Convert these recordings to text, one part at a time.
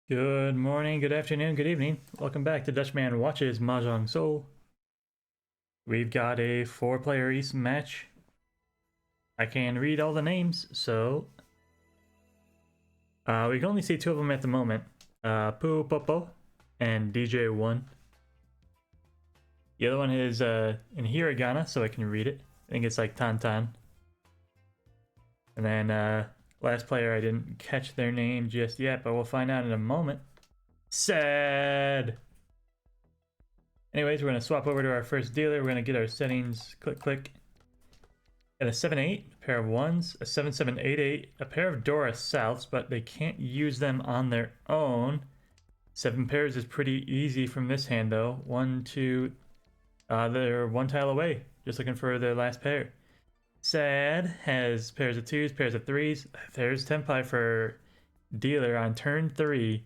Good morning, good afternoon, good evening. Welcome back to Dutchman Watches Mahjong Soul. We've got a 4-player East match. I can read all the names, so we can only see 2 of them at the moment. Poo Popo and DJ1. The other one is in hiragana, so I can read it. I think it's like Tantan. And then last player, I didn't catch their name just yet, but we'll find out in a moment. Sad! Anyways, we're going to swap over to our first dealer. We're going to get our settings. Click, click. Got a 7-8, a pair of 1s, a 7-7-8-8, a pair of Dora Souths, but they can't use them on their own. 7 pairs is pretty easy from this hand, though. 1, 2, they're 1 tile away. Just looking for their last pair. Sad has pairs of 2s, pairs of 3s. There's Tenpai for dealer on turn 3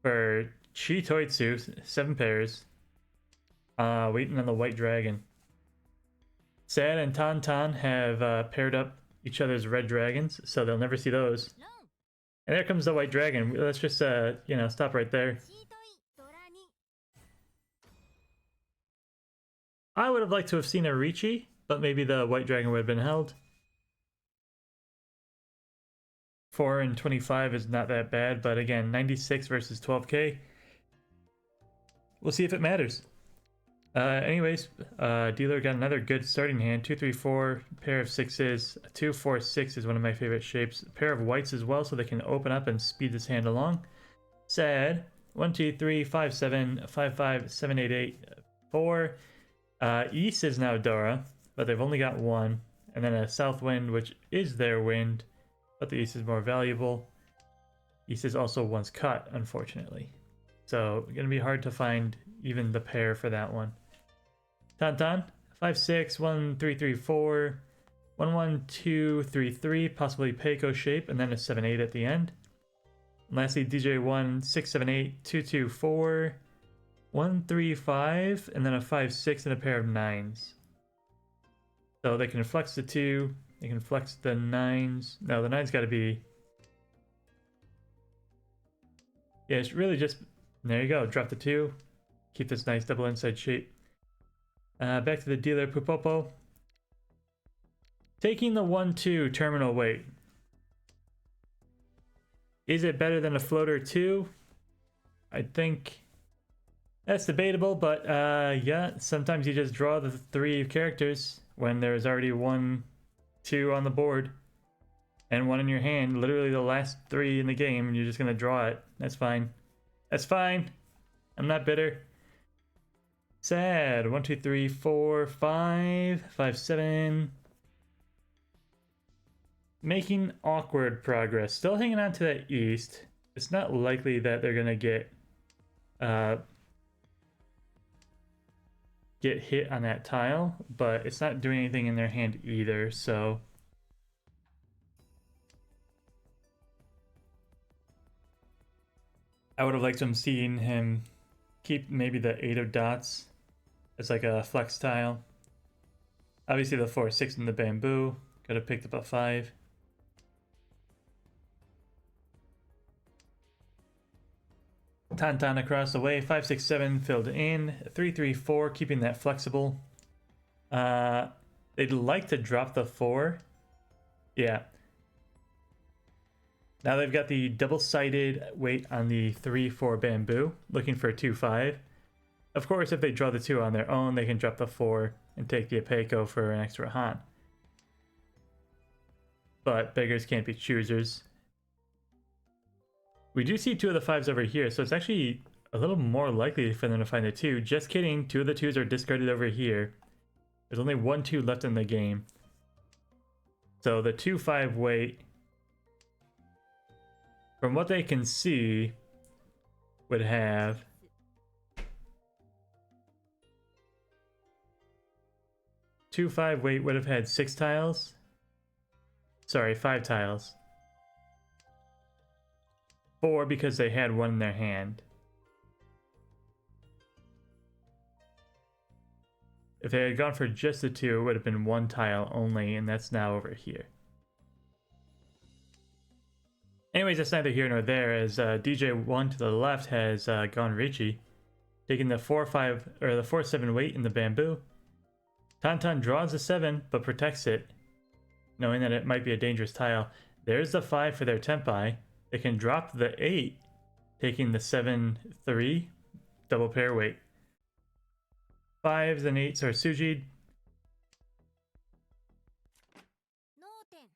for Chitoitsu, 7 pairs. Waiting on the white dragon. Sad and Tantan have paired up each other's red dragons, so they'll never see those. And there comes the white dragon. Let's just, stop right there. I would have liked to have seen a Ricci, but maybe the white dragon would have been held. 4 and 25 is not that bad, but again, 96 versus 12k. We'll see if it matters. Anyways, dealer got another good starting hand. 2, 3, 4, pair of 6s. 2, 4, 6 is one of my favorite shapes. A pair of whites as well, so they can open up and speed this hand along. Sad. 1, 2, 3, 5, 7, 5, 5, 7, 8, 8, 4. East is now Dora, but they've only got 1. And then a south wind, which is their wind, but the east is more valuable. East is also once cut, unfortunately. So, gonna be hard to find even the pair for that one. Tantan, 5, 6, 1, 3, 3, 4, 1, 1, 2, 3, 3, possibly Peiko shape, and then a 7, 8 at the end. And lastly, DJ1, 6, 7, 8, 2, 2, 4, 1, 3, 5, and then a 5, 6, and a pair of 9s. So they can flex the 2, they can flex the 9s. No, the 9's gotta be... Yeah, it's really just... There you go, drop the 2. Keep this nice double inside shape. Back to the dealer, Pupopo. Taking the 1-2 terminal weight. Is it better than a floater 2? I think that's debatable, but yeah, sometimes you just draw the 3 characters when there's already 1, 2 on the board and 1 in your hand. Literally the last 3 in the game, and you're just gonna draw it. That's fine. That's fine. I'm not bitter. Sad. 1, 2, 3, 4, 5, 5, 7. Making awkward progress. Still hanging on to that east. It's not likely that they're gonna get hit on that tile, but it's not doing anything in their hand either, so I would have liked to have seen him keep maybe the 8 of dots as like a flex tile. Obviously the 4, 6 in the bamboo. Could have picked up a 5. Tantan across the way. 5, 6, 7 filled in. 3, 3, 4, keeping that flexible. They'd like to drop the 4. Yeah. Now they've got the double-sided weight on the 3, 4 bamboo, looking for a 2, 5. Of course, if they draw the 2 on their own, they can drop the 4 and take the Apeiko for an extra Han. But beggars can't be choosers. We do see 2 of the 5s over here, so it's actually a little more likely for them to find the 2. Just kidding, 2 of the 2s are discarded over here. There's only 1 2 left in the game. So the 2, 5 weight, from what they can see, would have 2, 5 weight would have had 6 tiles. Sorry, 5 tiles. 4 because they had 1 in their hand. If they had gone for just the 2, it would have been 1 tile only, and that's now over here. Anyways, that's neither here nor there, as DJ1 to the left has gone Ricci, taking the 4-5 or the 4-7 weight in the bamboo. Tantan draws a 7 but protects it, knowing that it might be a dangerous tile. There's the 5 for their Tempai. They can drop the 8, taking the 7-3 double pair weight. 5s and 8s are Sujid.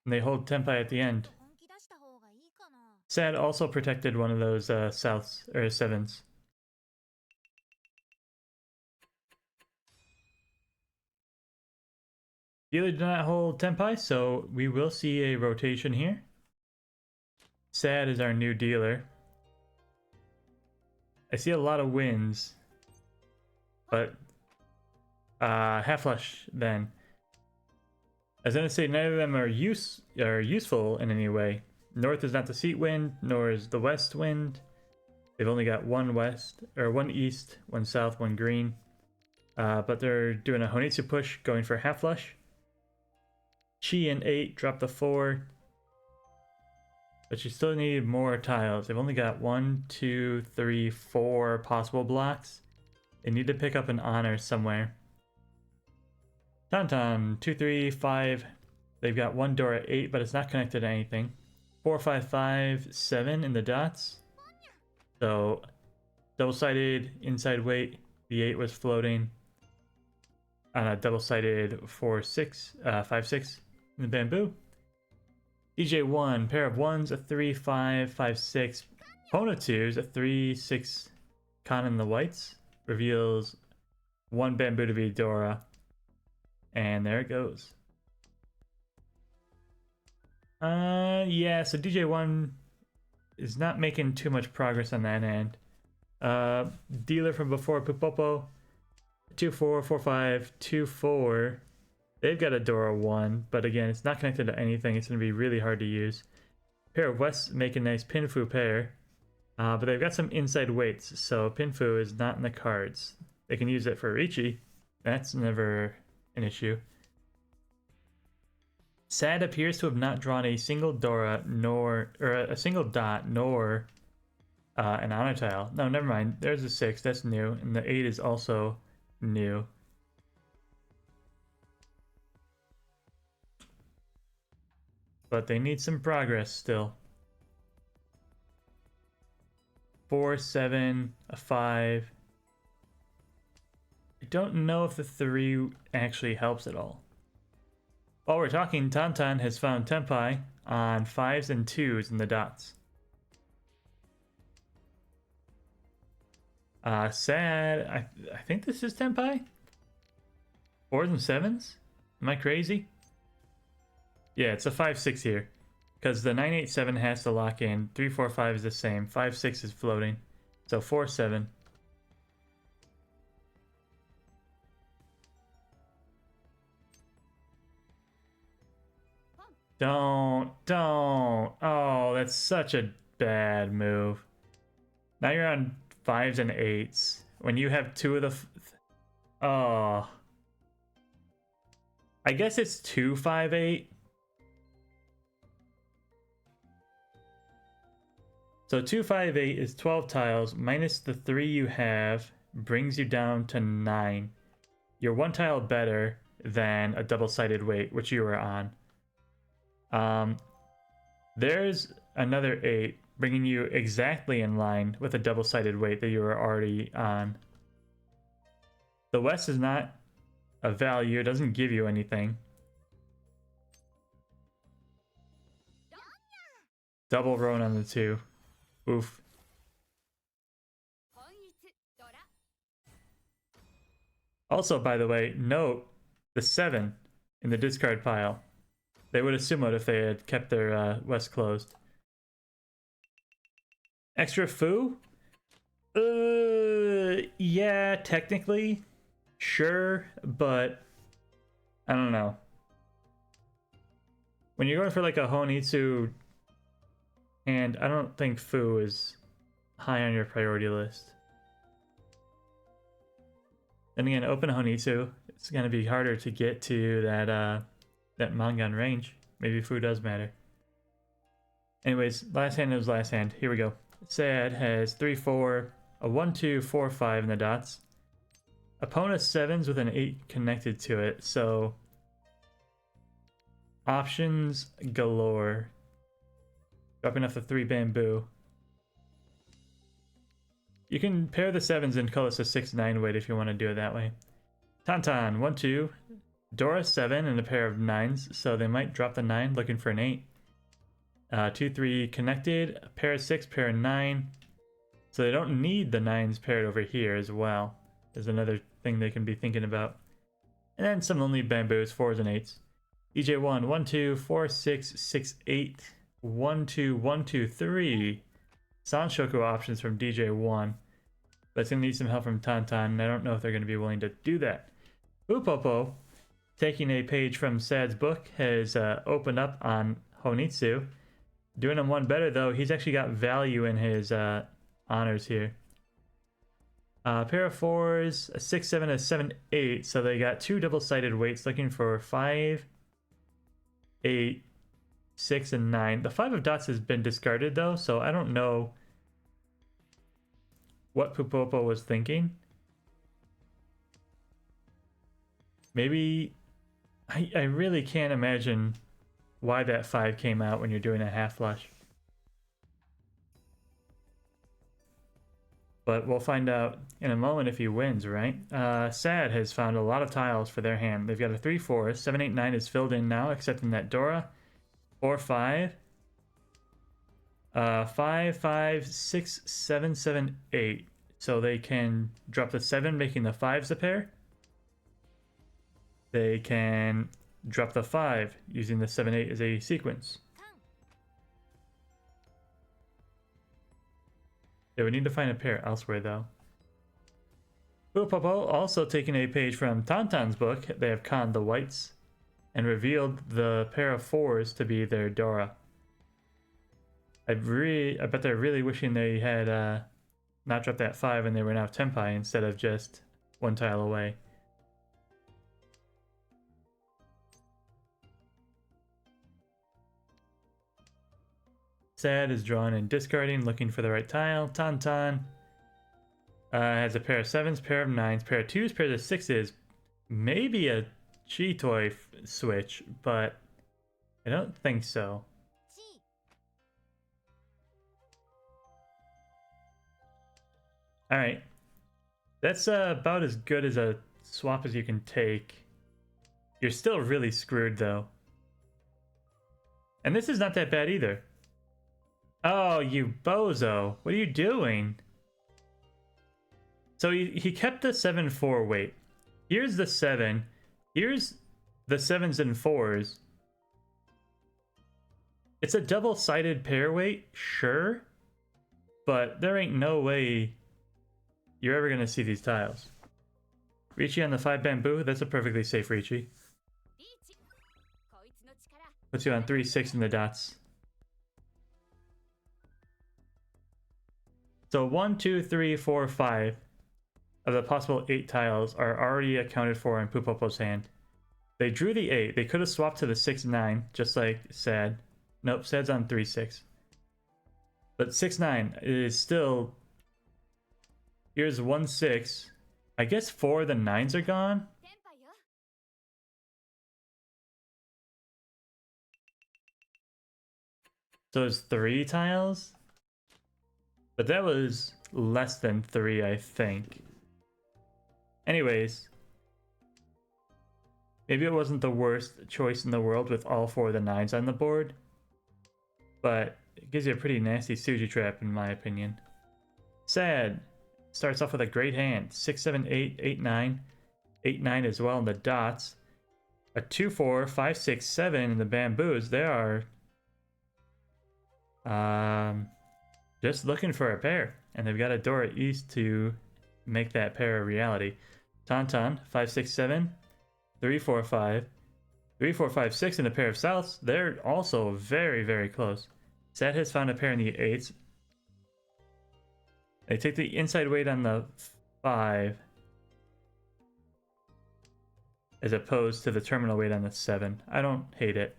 And they hold Tempai at the end. Sad also protected one of those souths or 7s. Dealer did not hold Tempai, so we will see a rotation here. Sad is our new dealer. I see a lot of wins, but half flush then. I was gonna say neither of them are useful in any way. North is not the seat wind, nor is the west wind. They've only got one west, or one east, one south, one green. But they're doing a Honitsu push, going for half flush. Chi and 8 drop the 4. But you still need more tiles. They've only got 1, 2, 3, 4 possible blocks. They need to pick up an honor somewhere. Tantan, 2, 3, 5. They've got one door at 8, but it's not connected to anything. 4, 5, 5, 7 in the dots. So double-sided inside weight. The 8 was floating on a double-sided 4, 6, 5, 6 in the bamboo. DJ1, pair of 1s, a 3, 5, 5, 6. Pona 2s, a 3, 6 con in the whites. Reveals one bamboo to be Dora. And there it goes. Yeah, so DJ1 is not making too much progress on that end. Dealer from before, Pupopo, 2, 4, 4, 5, 2, 4. They've got a Dora 1, but again, it's not connected to anything. It's going to be really hard to use. Pair of Wests make a nice Pinfu pair, but they've got some inside weights, so Pinfu is not in the cards. They can use it for Ricci. That's never an issue. Sad appears to have not drawn a single Dora, nor a single dot, nor an honor tile. No, never mind. There's a 6. That's new, and the 8 is also new. But they need some progress still. 4, 7, a 5. I don't know if the 3 actually helps at all. While we're talking, Tantan has found Tempai on 5s and 2s in the dots. Sad. I think this is Tempai? 4s and 7s? Am I crazy? Yeah, it's a 5-6 here. Because the 9-8-7 has to lock in. 3-4-5 is the same. 5-6 is floating. So 4-7. Don't. Oh, that's such a bad move. Now you're on 5s and 8s. When you have 2 of the... Oh. I guess it's 2, 5, 8. So 2, 5, 8 is 12 tiles, minus the 3 you have, brings you down to 9. You're 1 tile better than a double-sided weight, which you were on. There's another 8, bringing you exactly in line with a double-sided weight that you were already on. The West is not a value, it doesn't give you anything. Double Roan on the 2. Oof. Also, by the way, note the 7 in the discard pile. They would have sumoed if they had kept their West closed. Extra foo? Yeah, technically. Sure, but I don't know. When you're going for like a Honitsu, and I don't think foo is high on your priority list. Then again, open Honitsu, it's gonna be harder to get to that that Mangan range. Maybe foo does matter. Anyways, last hand is last hand. Here we go. Sad has 3, 4, a 1, 2, 4, 5 in the dots. Opponent 7s with an 8 connected to it, so options galore. Dropping off the 3 bamboo. You can pair the 7s and call this a 6-9 weight if you want to do it that way. Tauntaun, 1, 2. Dora 7 and a pair of 9s, so they might drop the 9 looking for an 8. 2, 3 connected, a pair of 6, pair of 9. So they don't need the 9s paired over here as well. There's another thing they can be thinking about. And then some only bamboos, 4s and 8s. DJ1, 1, 2, 4, 6, 6, 8. 1, 2, 1, 2, 3. Sanshoku options from DJ1. But it's going to need some help from Tauntaun, and I don't know if they're going to be willing to do that. Upopo, taking a page from Sad's book, has opened up on Honitsu. Doing him one better, though. He's actually got value in his honors here. Pair of 4s, a 6, 7, a 7, 8. So they got 2 double-sided weights looking for 5, 8, 6, and 9. The 5 of dots has been discarded, though, so I don't know what Pupopo was thinking. Maybe... I really can't imagine why that 5 came out when you're doing a half flush. But we'll find out in a moment if he wins, right? Sad has found a lot of tiles for their hand. They've got a 3, 4. 7, 8, 9 is filled in now, except in that Dora. 4, 5. 5, 5, 6, 7, 7, 8. So they can drop the 7, making the 5s a pair. They can drop the 5, using the 7, 8 as a sequence. They would need to find a pair elsewhere, though. Upopo also taking a page from Tauntaun's book. They have conned the whites and revealed the pair of 4s to be their Dora. I bet they're really wishing they had not dropped that 5 and they were now Tenpai instead of just 1 tile away. Sad is drawing and discarding, looking for the right tile. Tauntaun has a pair of 7s, pair of 9s, pair of 2s, pair of 6s. Maybe a Chi-Toy switch, but I don't think so. Alright. That's about as good as a swap as you can take. You're still really screwed, though. And this is not that bad either. Oh, you bozo. What are you doing? So he kept the 7-4 weight. Here's the 7. Here's the 7s and 4s. It's a double-sided pair weight, sure. But there ain't no way you're ever going to see these tiles. Ricci on the 5 bamboo. That's a perfectly safe Ricci. Puts you on 3, 6 in the dots. So 1, 2, 3, 4, 5 of the possible 8 tiles are already accounted for in Pupopo's hand. They drew the 8. They could have swapped to the 6, 9, just like Sad. Nope, Sad's on 3, 6. But 6, 9 is still... Here's 1, 6. I guess 4 of the 9s are gone. So it's 3 tiles? But that was less than 3, I think. Anyways. Maybe it wasn't the worst choice in the world with all 4 of the 9s on the board. But it gives you a pretty nasty Suji trap, in my opinion. Sad. Starts off with a great hand. 6, 7, 8, 8, 9. 8, 9 as well in the dots. A 2, 4, 5, 6, 7 in the bamboos. They are... just looking for a pair. And they've got a Dora East to make that pair a reality. Tauntaun, 5, 6, 7. 3, 4, 5. 3, 4, 5, 6 in a pair of Souths. They're also very, very close. Sad has found a pair in the 8s. They take the inside weight on the 5 as opposed to the terminal weight on the 7. I don't hate it.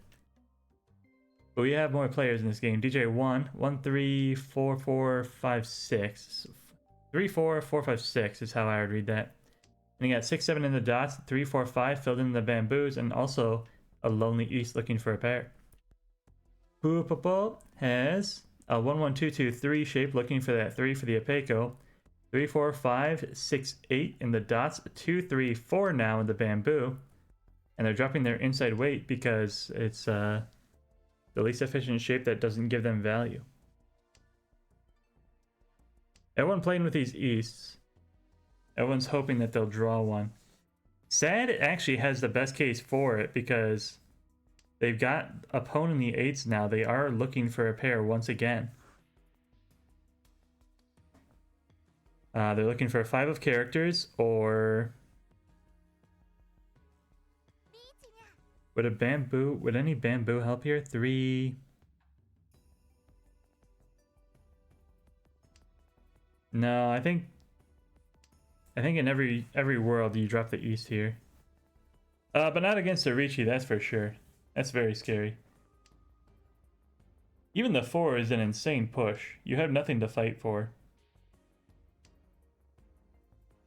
But we have more players in this game. DJ 1, 1, 3, 4, 4, 5, 6. 3, 4, 4, 5, 6 is how I would read that. And you got 6, 7 in the dots, 3, 4, 5 filled in the bamboos, and also a lonely east looking for a pair. Poopopo has a 1, 1, 2, 2, 3 shape looking for that 3 for the Apeco. 3, 4, 5, 6, 8 in the dots, 2, 3, 4 now in the bamboo. And they're dropping their inside weight because it's the least efficient shape that doesn't give them value. Everyone playing with these easts. Everyone's hoping that they'll draw one. Sad actually has the best case for it because they've got a pawn in the 8s now. They are looking for a pair once again. They're looking for a 5 of characters, or would any bamboo help here? 3. No, I think in every world you drop the east here. But not against a Ricci, that's for sure. That's very scary. Even the 4 is an insane push. You have nothing to fight for.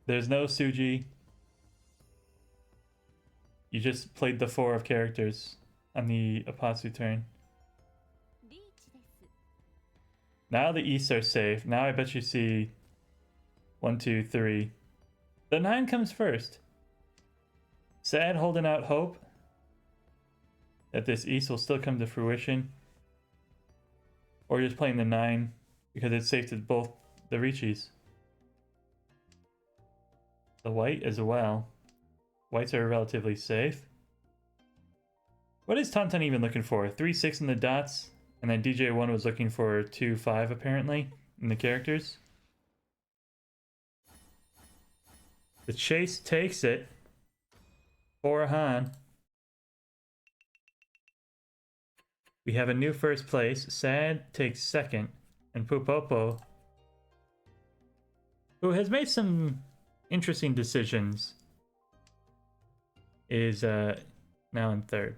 There's no Suji. You just played the 4 of characters on the Apatsu turn. Now the easts are safe. Now I bet you see 1, 2, 3. The 9 comes first. Sad holding out hope that this east will still come to fruition. Or just playing the 9 because it's safe to both the Riccis. The white as well. Whites are relatively safe. What is Tauntaun even looking for? 3, 6 in the dots. And then DJ1 was looking for 2, 5 apparently in the characters. The chase takes it for Han. We have a new first place. Sad takes second. And Pupopo, who has made some interesting decisions, is now in third.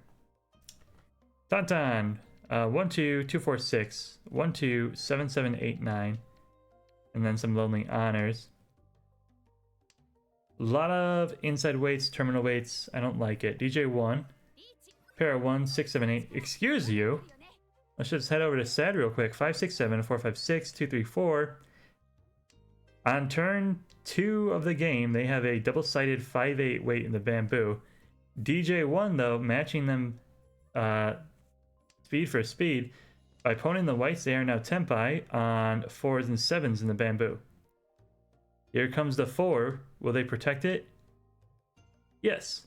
Tauntaun, 1, 2, 2, 4, 6, 1, 2, 7, 7, 8, 9, and then some lonely honors. A lot of inside weights, terminal weights. I don't like it. DJ1, pair of 1, 6, 7, 8. Excuse you. Let's just head over to Sad real quick. 5, 6, 7, 4, 5, 6, 2, 3, 4. On turn 2 of the game, they have a double-sided 5-8 weight in the bamboo. DJ1, though, matching them speed for speed. By poning the whites, they are now tempai on 4s and 7s in the bamboo. Here comes the 4. Will they protect it? Yes.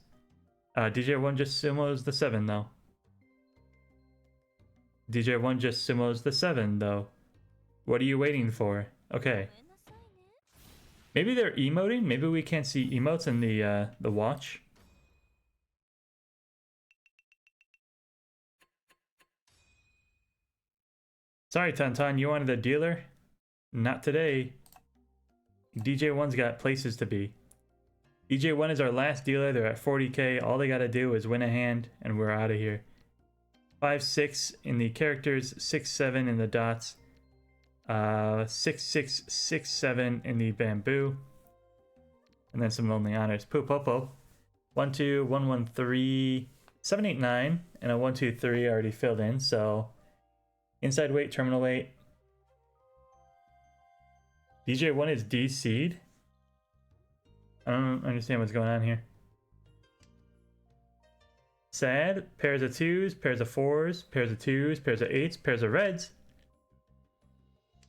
DJ1 just sumos the 7, though. DJ1 just sumos the 7, though. What are you waiting for? Okay. Maybe they're emoting? Maybe we can't see emotes in the watch? Sorry, Tauntaun, you wanted a dealer? Not today. DJ1's got places to be. DJ1 is our last dealer. They're at 40k. All they gotta do is win a hand, and we're out of here. 5, 6 in the characters, 6, 7 in the dots, 6, 6, 6, 7 in the bamboo, and then some lonely honors. Pupopo, 1, 2, 1, 1, 3, 7, 8, 9, and a 1, 2, 3 already filled in. So inside weight, terminal weight. DJ1 is DC'd. I don't understand what's going on here. Sad, pairs of 2s, pairs of 4s, pairs of 2s, pairs of 8s, pairs of reds.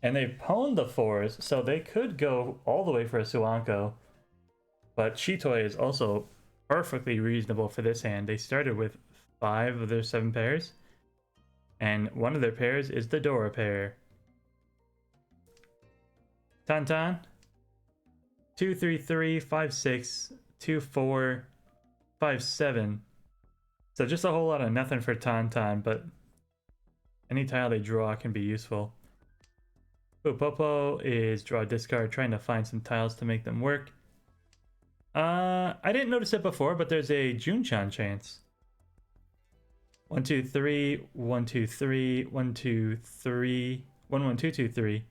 And they've pawned the 4s, so they could go all the way for a Suanko. But Chitoi is also perfectly reasonable for this hand. They started with 5 of their 7 pairs. And one of their pairs is the Dora pair. Tauntaun, 2, 3, 3, 5, 6, 2, 4, 5, 7. So just a whole lot of nothing for Tauntaun, but any tile they draw can be useful. Pupopo is draw discard, trying to find some tiles to make them work. I didn't notice it before, but there's a Junchan chance. 1, 2, 3, 1, 2, 3, 1, 2, 3, 1, 1, 2, 2, 3.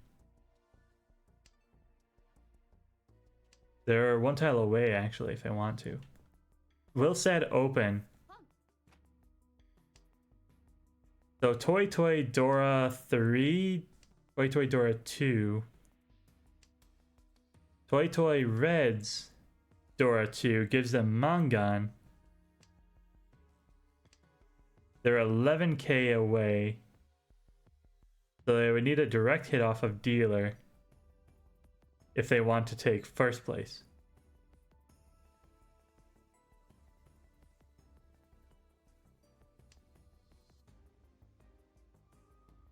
They're one tile away, actually, if I want to. Will said open. So Toy Toy Dora 3, Toy Toy Dora 2, Toy Toy Reds Dora 2 gives them Mangan. They're 11k away. So they would need a direct hit off of dealer if they want to take first place.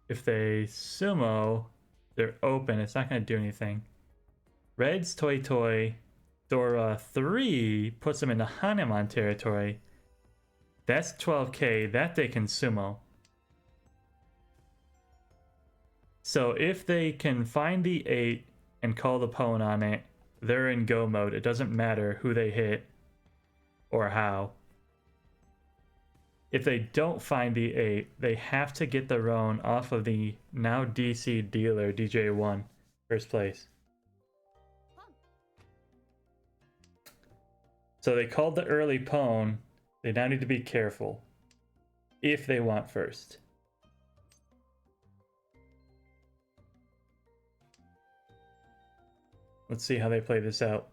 If they sumo, they're open. It's not going to do anything. Red's Toy Toy Dora 3 puts them into Hanuman territory. That's 12k. That they can sumo. So if they can find the 8 and call the pwn on it, they're in go mode. It doesn't matter who they hit or how. If they don't find the 8, they have to get the Roan off of the now DC dealer, DJ1, first place. So they called the early pwn. They now need to be careful if they want first. Let's see how they play this out.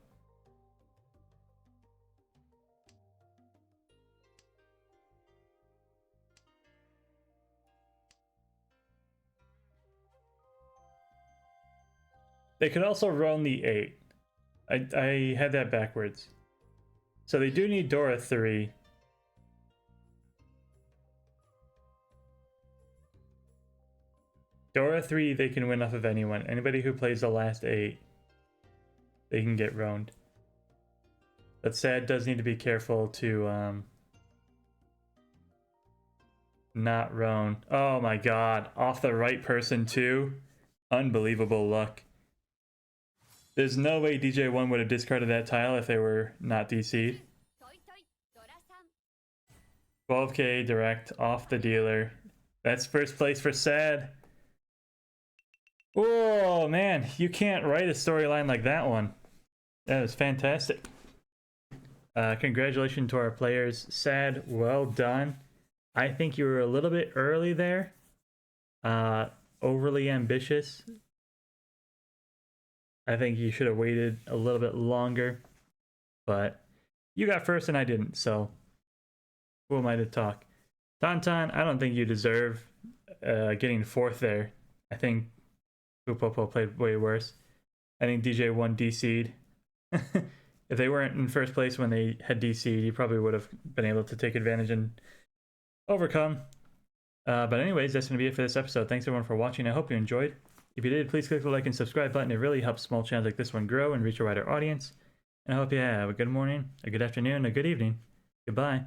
They could also Roan the 8. I had that backwards. So they do need Dora 3. Dora 3 they can win off of anyone. Anybody who plays the last 8, they can get Roaned. But Sad does need to be careful to not Roan. Oh my god, off the right person too? Unbelievable luck. There's no way DJ1 would have discarded that tile if they were not DC'd. 12k direct off the dealer. That's first place for Sad. Oh man, you can't write a storyline like that one. That was fantastic. Congratulations to our players. Sad, well done. I think you were a little bit early there. Overly ambitious. I think you should have waited a little bit longer, but you got first and I didn't, so who am I to talk? Tauntaun, I don't think you deserve getting fourth there. I think Upopo played way worse. I think DJ1 DC'd. If they weren't in first place when they had DC'd, you probably would have been able to take advantage and overcome. But anyways, that's going to be it for this episode. Thanks everyone for watching. I hope you enjoyed. If you did, please click the like and subscribe button. It really helps small channels like this one grow and reach a wider audience. And I hope you have a good morning, a good afternoon, a good evening. Goodbye.